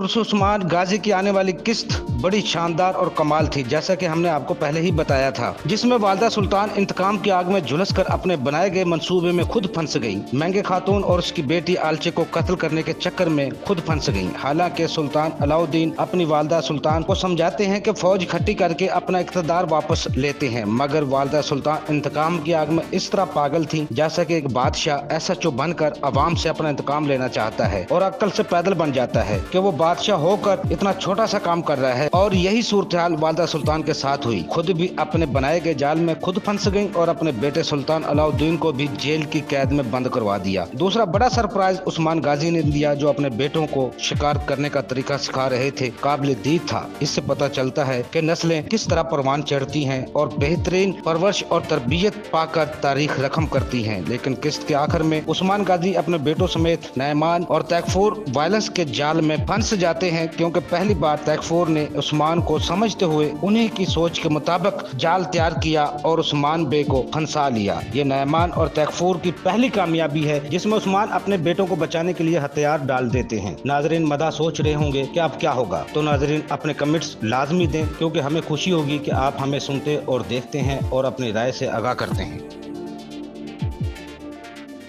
उर्स उस्मान गाजी की आने वाली किस्त बड़ी शानदार और कमाल थी, जैसा कि हमने आपको पहले ही बताया था, जिसमें वालदा सुल्तान इंतकाम की आग में झुलसकर अपने बनाए गए मंसूबे में खुद फंस गई। महंगे खातून और उसकी बेटी आलचे को कत्ल करने के चक्कर में खुद फंस गई। हालांकि सुल्तान अलाउद्दीन अपनी वालदा सुल्तान को समझाते हैं कि फौज इकट्ठी करके अपना इक़्तिदार वापस लेते हैं, मगर वालदा सुल्तान इंतकाम की आग में इस तरह पागल थी जैसा कि एक बादशाह SHO बनकर अवाम से अपना इंतकाम लेना चाहता है और अक्ल से पैदल बन जाता है कि वो बादशाह होकर इतना छोटा सा काम कर रहा है। और यही सूरत हाल वालदा सुल्तान के साथ हुई। खुद भी अपने बनाए गए जाल में खुद फंस गई और अपने बेटे सुल्तान अलाउद्दीन को भी जेल की कैद में बंद करवा दिया। दूसरा बड़ा सरप्राइज उस्मान गाजी ने दिया, जो अपने बेटों को शिकार करने का तरीका सिखा रहे थे, काबिल दीद था। इससे पता चलता है कि नस्लें किस तरह परवान चढ़ती हैं और बेहतरीन परवरिश और तरबियत पाकर तारीख रकम करती हैं। लेकिन किस्त के आखिर में उस्मान गाजी अपने बेटों समेत नैमान और तैकफूर वायलेंस के जाल में फंस जाते हैं, क्योंकि पहली बार तैकफूर ने उस्मान को समझते हुए उन्हीं की सोच के मुताबिक जाल तैयार किया और उस्मान बे को फंसा लिया। ये नैमान और तैकफूर की पहली कामयाबी है जिसमें उस्मान अपने बेटों को बचाने के लिए हथियार डाल देते हैं। नाजरीन मदा सोच रहे होंगे कि अब क्या होगा, तो नाजरीन अपने कमेंट्स लाजमी दें, क्योंकि हमें खुशी होगी कि आप हमें सुनते और देखते हैं और अपनी राय से आगाह करते हैं।